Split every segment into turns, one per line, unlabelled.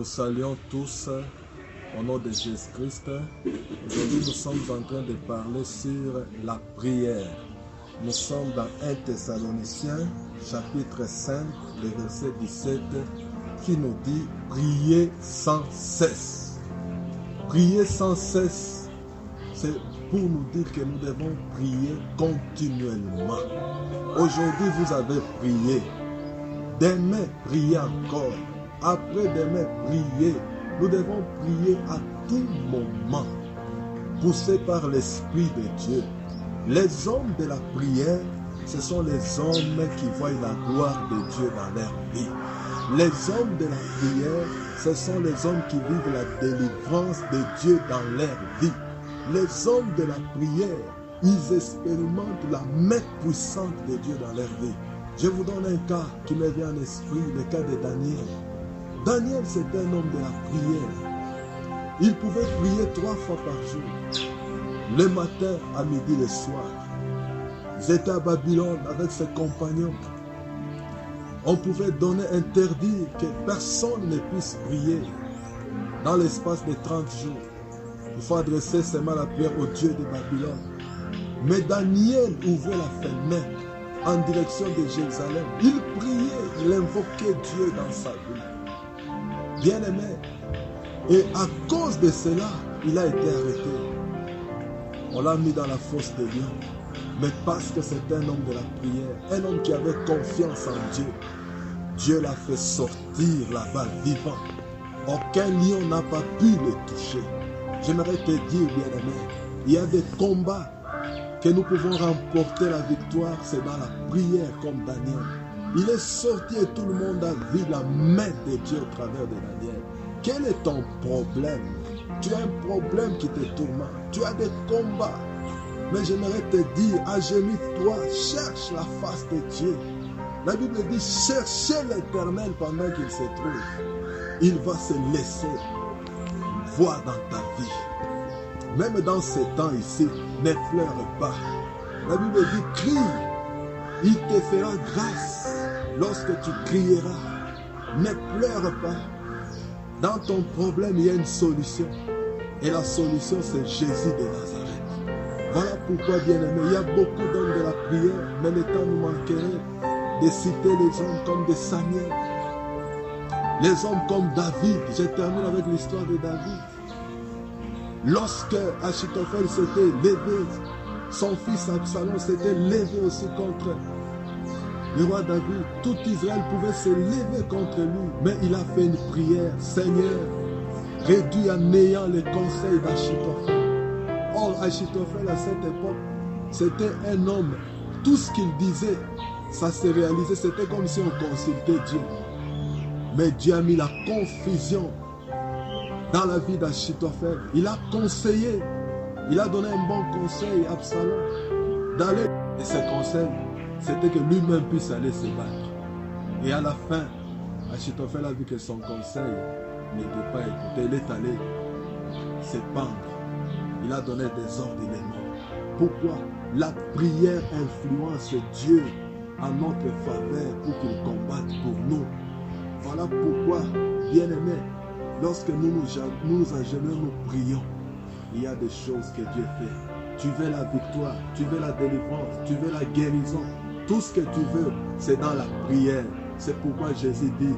vous saluons tous au nom de Jésus-Christ. Aujourd'hui, nous sommes en train de parler sur la prière. Nous sommes dans 1 Thessaloniciens, chapitre 5, le verset 17, qui nous dit « Priez sans cesse ». Prier sans cesse, c'est pour nous dire que nous devons prier continuellement. Aujourd'hui, vous avez prié. Demain, priez encore. Après-demain, priez. Nous devons prier à tout moment, poussés par l'Esprit de Dieu. Les hommes de la prière, ce sont les hommes qui voient la gloire de Dieu dans leur vie. Les hommes de la prière, ce sont les hommes qui vivent la délivrance de Dieu dans leur vie. Les hommes de la prière, ils expérimentent la main puissante de Dieu dans leur vie. Je vous donne un cas qui me vient à l'esprit, le cas de Daniel. Daniel, c'est un homme de la prière. Il pouvait prier 3 fois par jour, le matin, à midi, le soir. Ils étaient à Babylone avec ses compagnons. On pouvait donner, interdire que personne ne puisse prier dans l'espace de 30 jours. Il faut adresser seulement la prière au Dieu de Babylone. Mais Daniel ouvrait la fenêtre en direction de Jérusalem. Il priait, il invoquait Dieu dans sa vie. Bien-aimé. Et à cause de cela, il a été arrêté. On l'a mis dans la fosse des lions. Mais parce que c'est un homme de la prière, un homme qui avait confiance en Dieu, Dieu l'a fait sortir là-bas vivant. Aucun lion n'a pas pu le toucher. J'aimerais te dire, bien-aimé, il y a des combats que nous pouvons remporter la victoire, c'est dans la prière comme Daniel. Il est sorti et tout le monde a vu la main de Dieu au travers de Daniel. Quel est ton problème? Tu as un problème qui te tourmente. Tu as des combats. Mais j'aimerais te dire, agenouille-toi, cherche la face de Dieu. La Bible dit, cherchez l'Éternel pendant qu'il se trouve. Il va se laisser voir dans ta vie. Même dans ces temps ici, ne pleure pas. La Bible dit, crie. Il te fera grâce lorsque tu crieras. Ne pleure pas. Dans ton problème, il y a une solution. Et la solution, c'est Jésus de Nazareth. Voilà pourquoi, bien-aimé, il y a beaucoup d'hommes de la prière, mais le temps nous manquerait de citer les hommes comme des Samuel, les hommes comme David. Je termine avec l'histoire de David. Lorsque Achitophel s'était levé, son fils Absalom s'était levé aussi contre le roi David. Tout Israël pouvait se lever contre lui, mais il a fait une prière. Seigneur, réduis à néant les conseils d'Achitophel. Or, Achitophel, à cette époque, c'était un homme. Tout ce qu'il disait, ça se réalisait. C'était comme si on consultait Dieu. Mais Dieu a mis la confusion dans la vie d'Achitophel. Il a conseillé. Il a donné un bon conseil à Absalom d'aller. Et ce conseil, c'était que lui-même puisse aller se battre. Et à la fin, Achitophel a vu que son conseil n'était pas écouté. Il est allé se pendre. Il a donné des ordres, il est mort. Pourquoi? La prière influence Dieu en notre faveur pour qu'il combatte pour nous. Voilà pourquoi, bien-aimés, lorsque nous nous agenouillons, nous prions, il y a des choses que Dieu fait. Tu veux la victoire, tu veux la délivrance, tu veux la guérison. Tout ce que tu veux, c'est dans la prière. C'est pourquoi Jésus dit,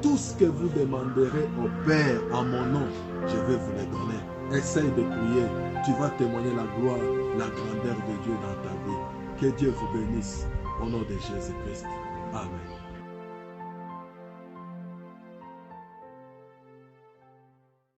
tout ce que vous demanderez au Père en mon nom, je vais vous le donner. Essaye de prier, tu vas témoigner la gloire, la grandeur de Dieu dans ta vie. Que Dieu vous bénisse au nom de Jésus-Christ. Amen.